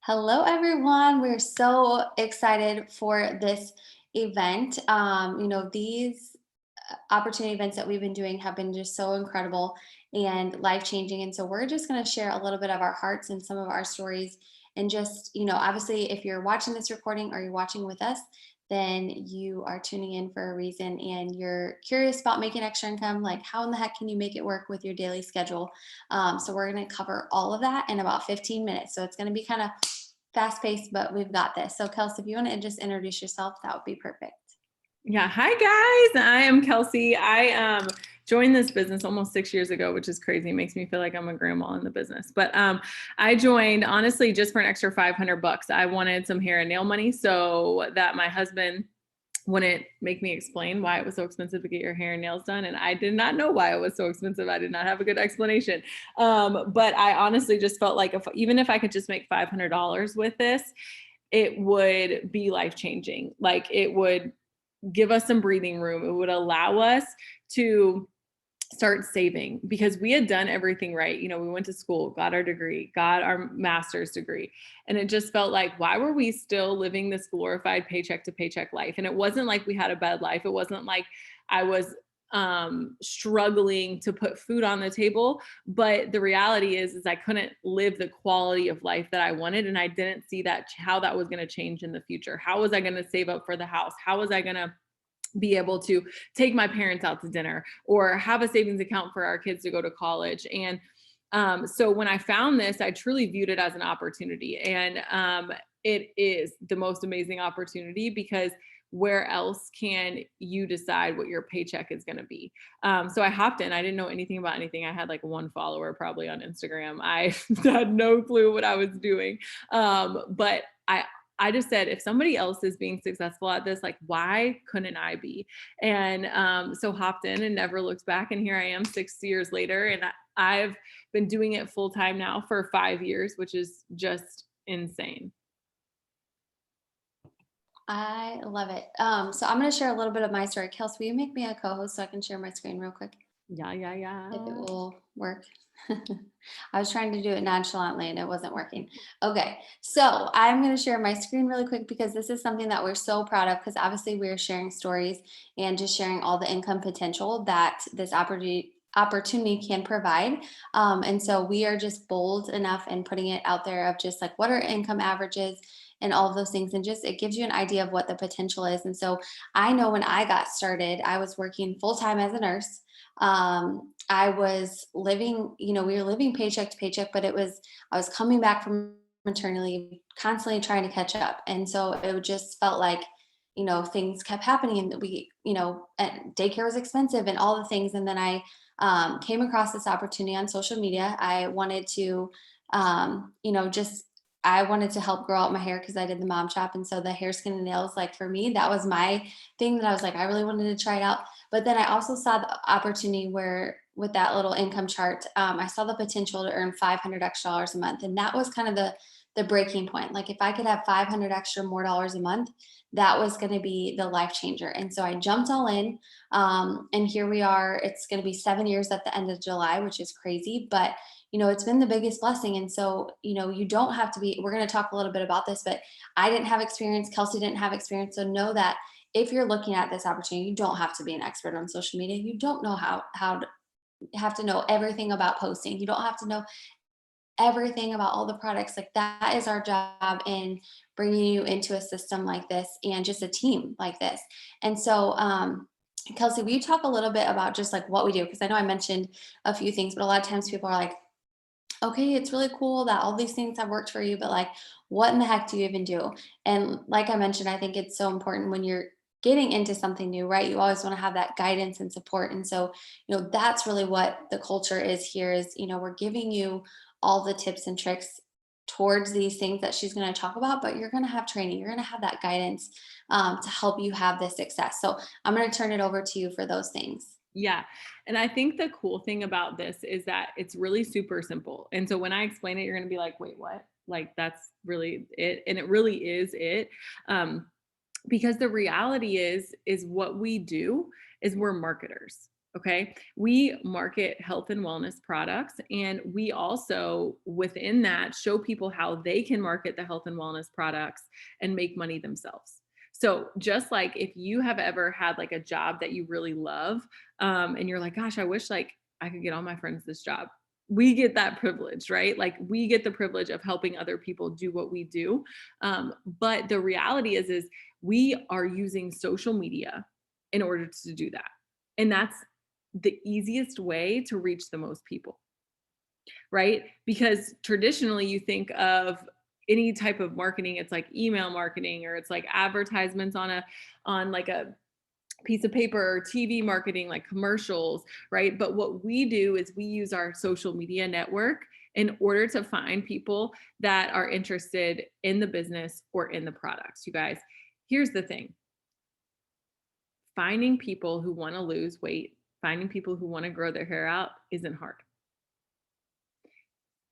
Hello, everyone. We're so excited for this event. These opportunity events that we've been doing have been just so incredible and life changing. And so we're just going to share a little bit of our hearts and some of our stories. And just, obviously, if you're watching this recording or you're watching with us, then you are tuning in for a reason and you're curious about making extra income. Like, how in the heck can you make it work with your daily schedule? So, we're going to cover all of that in about 15 minutes. So, it's going to be kind of fast paced, but we've got this. So, Kelsey, if you want to just introduce yourself, that would be perfect. Yeah. Hi, guys. I am Kelsey. I joined this business almost 6 years ago, which is crazy. It makes me feel like I'm a grandma in the business. But I joined honestly just for an extra $500. I wanted some hair and nail money so that my husband wouldn't make me explain why it was so expensive to get your hair and nails done. And I did not know why it was so expensive. I did not have a good explanation. But I honestly just felt like even if I could just make $500 with this, it would be life changing. Like it would give us some breathing room. It would allow us to start saving because we had done everything right. We went to school, got our degree, got our master's degree. And it just felt like, why were we still living this glorified paycheck to paycheck life? And it wasn't like we had a bad life. It wasn't like I was struggling to put food on the table. But the reality is I couldn't live the quality of life that I wanted. And I didn't see that how that was going to change in the future. How was I going to save up for the house? How was I going to be able to take my parents out to dinner or have a savings account for our kids to go to college? And so when I found this, I truly viewed it as an opportunity. And it is the most amazing opportunity because where else can you decide what your paycheck is going to be? So I hopped in. I didn't know anything about anything. I had like one follower probably on Instagram. I had no clue what I was doing. But I just said, if somebody else is being successful at this, like, why couldn't I be? And so hopped in and never looked back. And here I am 6 years later. And I've been doing it full time now for 5 years, which is just insane. I love it. So I'm going to share a little bit of my story. Kelsey, will you make me a co-host so I can share my screen real quick? Yeah, yeah, If it yeah. will work. I was trying to do it nonchalantly and it wasn't working. Okay, so I'm going to share my screen really quick because this is something that we're so proud of because obviously we're sharing stories and just sharing all the income potential that this opportunity can provide. And so we are just bold enough in putting it out there of just like what are income averages and all of those things. And just it gives you an idea of what the potential is. And so I know when I got started, I was working full time as a nurse. I was living, we were living paycheck to paycheck, but I was coming back from maternity leave, constantly trying to catch up. And so it just felt like, things kept happening and and daycare was expensive and all the things. And then I came across this opportunity on social media. I wanted to, just I wanted to help grow out my hair because I did the mom shop. And so the hair, skin, and nails, like for me, that was my thing that I was like, I really wanted to try it out. But then I also saw the opportunity where with that little income chart, I saw the potential to earn 500 extra dollars a month. And that was kind of the breaking point. Like if I could have 500 extra more dollars a month, that was going to be the life changer. And so I jumped all in. And here we are. It's going to be 7 years at the end of July, which is crazy. But it's been the biggest blessing. And so, you don't have to be, we're going to talk a little bit about this, but I didn't have experience. Kelsey didn't have experience. So know that if you're looking at this opportunity, you don't have to be an expert on social media. You don't know how to have to know everything about posting. You don't have to know everything about all the products. Like that is our job in bringing you into a system like this and just a team like this. And so, Kelsey, will you talk a little bit about just like what we do? Because I know I mentioned a few things, but a lot of times people are like, okay, it's really cool that all these things have worked for you, but like, what in the heck do you even do? And like I mentioned, I think it's so important when you're getting into something new, right? You always want to have that guidance and support. And so, that's really what the culture is here is, we're giving you all the tips and tricks towards these things that she's going to talk about, but you're going to have training, you're going to have that guidance to help you have this success. So I'm going to turn it over to you for those things. Yeah. And I think the cool thing about this is that it's really super simple. And so when I explain it, you're going to be like, wait, what? Like, that's really it. And it really is it. Because the reality is what we do is we're marketers. Okay. We market health and wellness products. And we also, within that, show people how they can market the health and wellness products and make money themselves. So, just like if you have ever had like a job that you really love, and you're like, gosh, I wish like I could get all my friends this job. We get that privilege, right? Like we get the privilege of helping other people do what we do. But the reality is we are using social media in order to do that. And that's the easiest way to reach the most people, right? Because traditionally you think of any type of marketing, it's like email marketing or it's like advertisements on like a piece of paper or TV marketing, like commercials, right? But what we do is we use our social media network in order to find people that are interested in the business or in the products. You guys, here's the thing. Finding people who want to lose weight, finding people who want to grow their hair out isn't hard.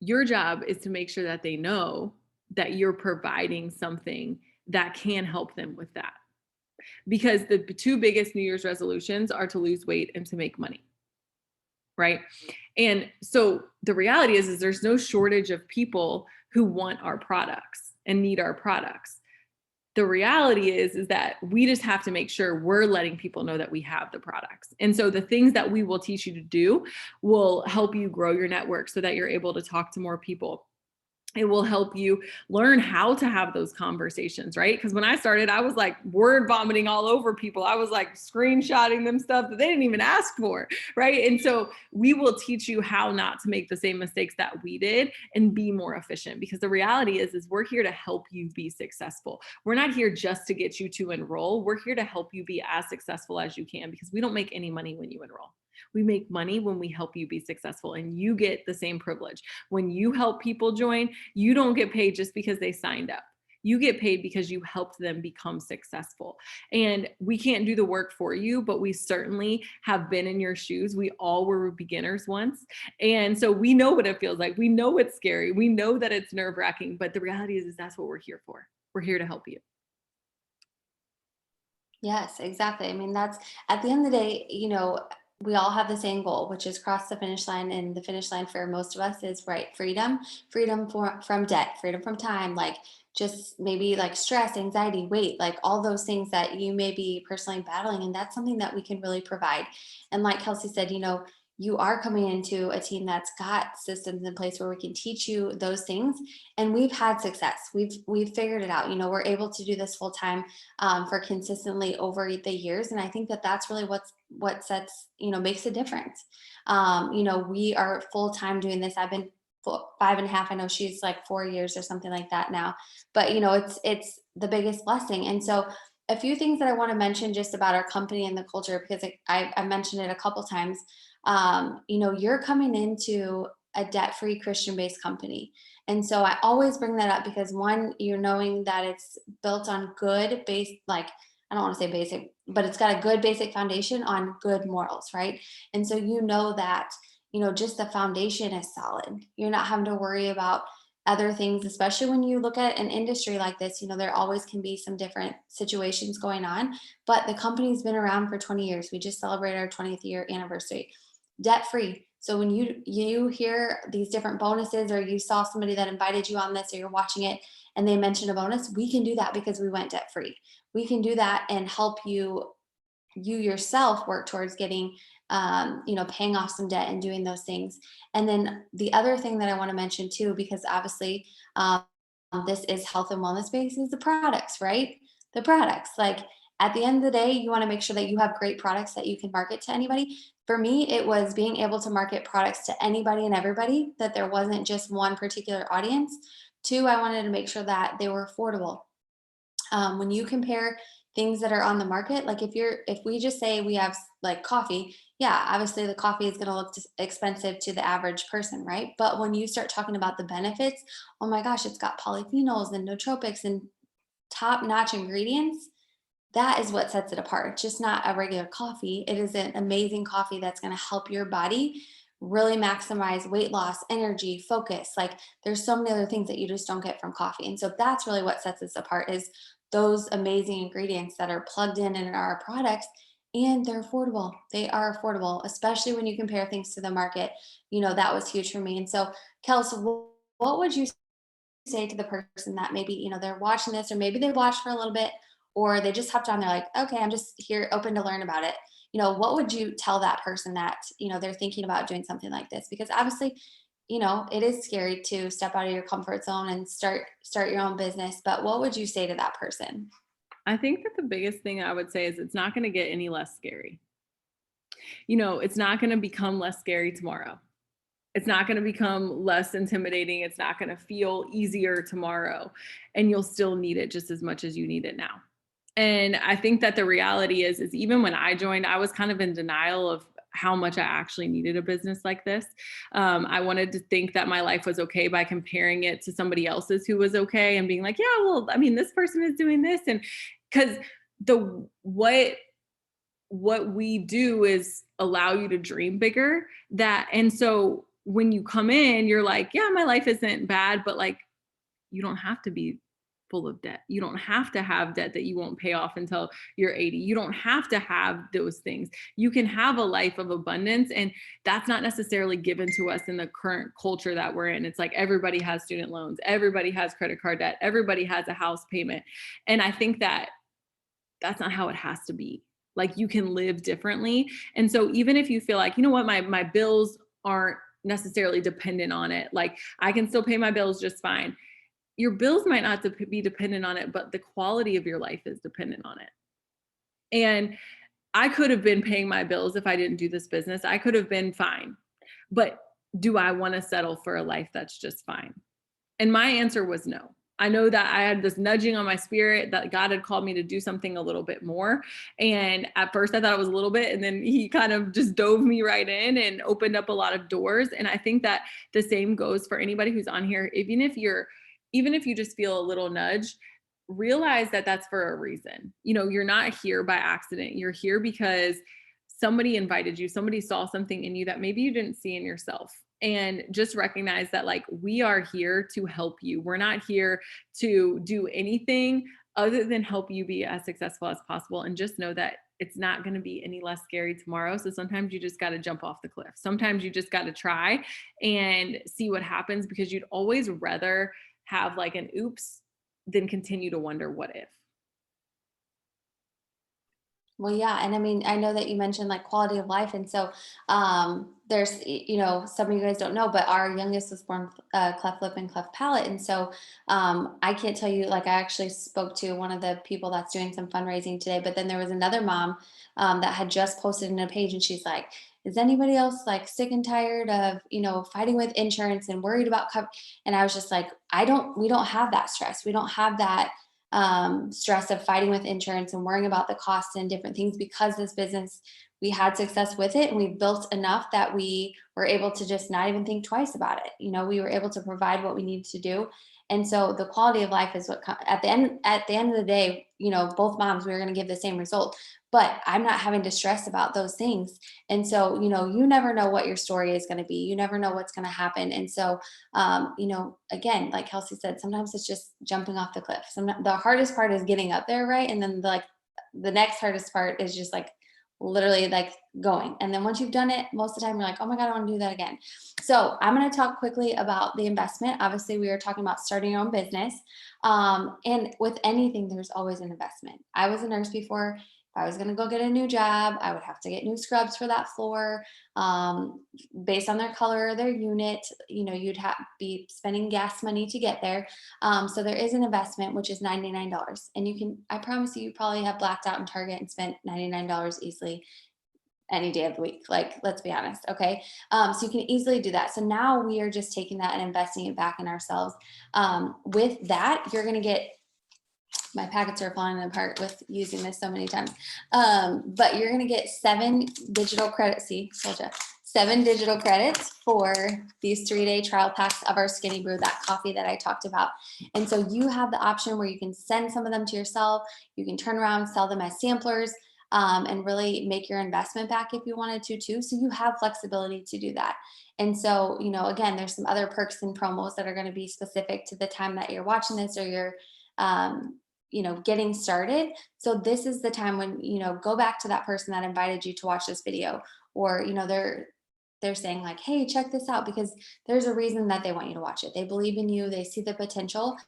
Your job is to make sure that they know that you're providing something that can help them with that. Because the two biggest New Year's resolutions are to lose weight and to make money. Right. And so the reality is there's no shortage of people who want our products and need our products. The reality is that we just have to make sure we're letting people know that we have the products. And so the things that we will teach you to do will help you grow your network so that you're able to talk to more people. It will help you learn how to have those conversations, right? Because when I started, I was like word vomiting all over people. I was like screenshotting them stuff that they didn't even ask for, right? And so we will teach you how not to make the same mistakes that we did and be more efficient. Because the reality is we're here to help you be successful. We're not here just to get you to enroll. We're here to help you be as successful as you can because we don't make any money when you enroll. We make money when we help you be successful, and you get the same privilege. When you help people join, you don't get paid just because they signed up. You get paid because you helped them become successful. And we can't do the work for you, but we certainly have been in your shoes. We all were beginners once. And so we know what it feels like. We know it's scary. We know that it's nerve-wracking, but the reality is that's what we're here for. We're here to help you. Yes, exactly. I mean, that's at the end of the day, we all have the same goal, which is cross the finish line. And the finish line for most of us is right freedom, from debt, freedom from time, like just maybe like stress, anxiety, weight, like all those things that you may be personally battling. And that's something that we can really provide. And like Kelsey said, you are coming into a team that's got systems in place where we can teach you those things, and we've had success. We've figured it out. We're able to do this full time, for consistently over the years. And I think that that's really what sets, makes a difference. We are full time doing this. I've been 5.5. I know she's like 4 years or something like that now, but it's the biggest blessing. And so a few things that I want to mention just about our company and the culture, because I mentioned it a couple times. You're coming into a debt-free Christian-based company. And so I always bring that up because one, you're knowing that it's built on good base, like I don't want to say basic, but it's got a good basic foundation on good morals, right? And so that, just the foundation is solid. You're not having to worry about other things, especially when you look at an industry like this. There always can be some different situations going on, but the company's been around for 20 years. We just celebrated our 20th year anniversary, debt free. So when you hear these different bonuses, or you saw somebody that invited you on this, or you're watching it and they mention a bonus, we can do that because we went debt free. We can do that and help you yourself work towards getting, paying off some debt and doing those things. And then the other thing that I want to mention too, because obviously, this is health and wellness based, is the products, right? The products, like at the end of the day, you want to make sure that you have great products that you can market to anybody. For me, it was being able to market products to anybody and everybody, that there wasn't just one particular audience. Two, I wanted to make sure that they were affordable. When you compare things that are on the market, like if we just say we have like coffee, yeah, obviously the coffee is going to look expensive to the average person, right? But when you start talking about the benefits, oh my gosh, it's got polyphenols and nootropics and top notch ingredients. That is what sets it apart. It's just not a regular coffee. It is an amazing coffee that's going to help your body really maximize weight loss, energy, focus. Like there's so many other things that you just don't get from coffee. And so that's really what sets us apart, is those amazing ingredients that are plugged in our products. and they're affordable. They are affordable, especially when you compare things to the market. That was huge for me. And so, Kelsey, what would you say to the person that maybe, they're watching this, or maybe they watched for a little bit, or they just hopped on, they're like, okay, I'm just here open to learn about it. What would you tell that person that, they're thinking about doing something like this? Because obviously, it is scary to step out of your comfort zone and start your own business. But what would you say to that person? I think that the biggest thing I would say is it's not going to get any less scary. It's not going to become less scary tomorrow. It's not going to become less intimidating. It's not going to feel easier tomorrow. And you'll still need it just as much as you need it now. And I think that the reality is even when I joined, I was kind of in denial of how much I actually needed a business like this. I wanted to think that my life was okay by comparing it to somebody else's who was okay and being like, yeah, well, I mean, this person is doing this. And because the what we do is allow you to dream bigger, and so when you come in, you're like, yeah, my life isn't bad, but like, you don't have to be full of debt. You don't have to have debt that you won't pay off until you're 80. You don't have to have those things. You can have a life of abundance. And that's not necessarily given to us in the current culture that we're in. It's like everybody has student loans, everybody has credit card debt, everybody has a house payment. And I think that that's not how it has to be. Like, you can live differently. And so even if you feel like, you know what, my bills aren't necessarily dependent on it, like I can still pay my bills just fine. Your bills might not be dependent on it, but the quality of your life is dependent on it. And I could have been paying my bills if I didn't do this business. I could have been fine. But do I want to settle for a life that's just fine? And my answer was no. I know that I had this nudging on my spirit that God had called me to do something a little bit more. And at first I thought it was a little bit, and then he kind of just dove me right in and opened up a lot of doors. And I think that the same goes for anybody who's on here. Even if you just feel a little nudge, realize that that's for a reason. You're not here by accident. You're here because somebody invited you, somebody saw something in you that maybe you didn't see in yourself. And just recognize that, like, we are here to help you. We're not here to do anything other than help you be as successful as possible. And just know that it's not going to be any less scary tomorrow. So sometimes you just got to jump off the cliff. Sometimes you just got to try and see what happens, because you'd always rather have like an oops than continue to wonder what if. Well, yeah, and I mean, I know that you mentioned like quality of life, and so there's, some of you guys don't know, but our youngest was born cleft lip and cleft palate, and so I can't tell you. Like, I actually spoke to one of the people that's doing some fundraising today, but then there was another mom that had just posted in a page, and she's like, "Is anybody else like sick and tired of fighting with insurance and worried about cover?" And I was just like, we don't have that stress. We don't have that stress of fighting with insurance and worrying about the costs and different things, because this business, we had success with it, and we built enough that we were able to just not even think twice about it. We were able to provide what we needed to do. And so the quality of life is what at the end of the day, both moms, we were going to give the same result, but I'm not having to stress about those things. And so, you never know what your story is going to be. You never know what's going to happen. And so, again, like Kelsey said, sometimes it's just jumping off the cliff. The hardest part is getting up there, right? And then the next hardest part is just like literally like going. And then once you've done it, most of the time you're like, oh my God, I want to do that again. So I'm going to talk quickly about the investment. Obviously, we were talking about starting your own business. And with anything, there's always an investment. I was a nurse before. If I was going to go get a new job, I would have to get new scrubs for that floor. Based on their color or their unit, you'd be spending gas money to get there. So there is an investment, which is $99. And I promise you probably have blacked out in Target and spent $99 easily any day of the week. Like, let's be honest. Okay. So you can easily do that. So now we are just taking that and investing it back in ourselves. With that, you're going to get, my packets are falling apart with using this so many times. But you're going to get 7 digital credits. See, told you. 7 digital credits for these 3-day trial packs of our Skinny Brew, that coffee that I talked about. And so you have the option where you can send some of them to yourself. You can turn around, sell them as samplers, and really make your investment back if you wanted to too. So you have flexibility to do that. And so, again, there's some other perks and promos that are going to be specific to the time that you're watching this, or you're, getting started. So this is the time when, go back to that person that invited you to watch this video, or, they're saying like, hey, check this out, because there's a reason that they want you to watch it. They believe in you, they see the potential.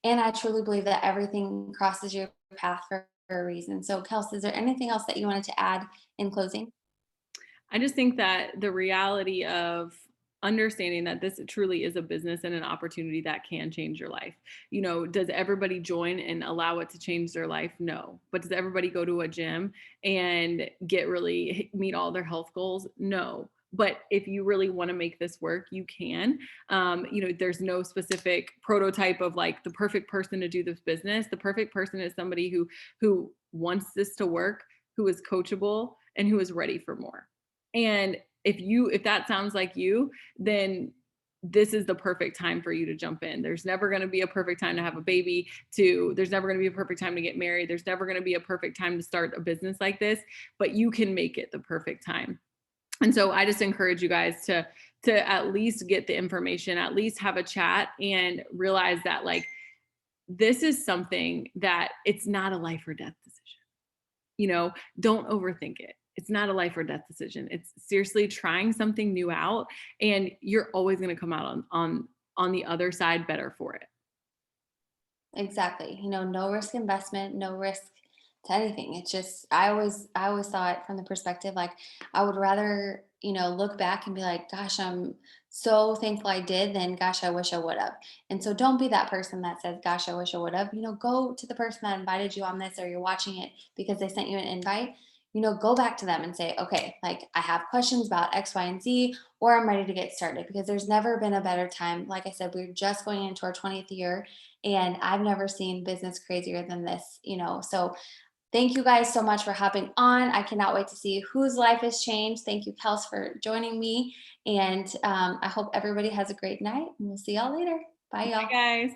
And I truly believe that everything crosses your path for a reason. So, Kels, is there anything else that you wanted to add in closing? I just think that the reality of understanding that this truly is a business and an opportunity that can change your life. Does everybody join and allow it to change their life? No. But does everybody go to a gym and meet all their health goals? No. But if you really want to make this work, you can. There's no specific prototype of like the perfect person to do this business. The perfect person is somebody who wants this to work, who is coachable, and who is ready for more. And if that sounds like you, then this is the perfect time for you to jump in. There's never going to be a perfect time to have a baby, there's never going to be a perfect time to get married. There's never going to be a perfect time to start a business like this, but you can make it the perfect time. And so I just encourage you guys to at least get the information, at least have a chat, and realize that like this is something that it's not a life or death decision. Don't overthink it. It's not a life or death decision. It's seriously trying something new out, and you're always going to come out on the other side better for it. Exactly. No risk investment, no risk to anything. It's just I always saw it from the perspective like I would rather, look back and be like, gosh, I'm so thankful I did, than gosh, I wish I would have. And so don't be that person that says, gosh, I wish I would have. Go to the person that invited you on this, or you're watching it because they sent you an invite. Go back to them and say, okay, like I have questions about X, Y, and Z, or I'm ready to get started, because there's never been a better time. Like I said, we're just going into our 20th year, and I've never seen business crazier than this. So thank you guys so much for hopping on. I cannot wait to see whose life has changed. Thank you, Kels, for joining me. And I hope everybody has a great night, and we'll see y'all later. Bye, Bye, y'all. guys.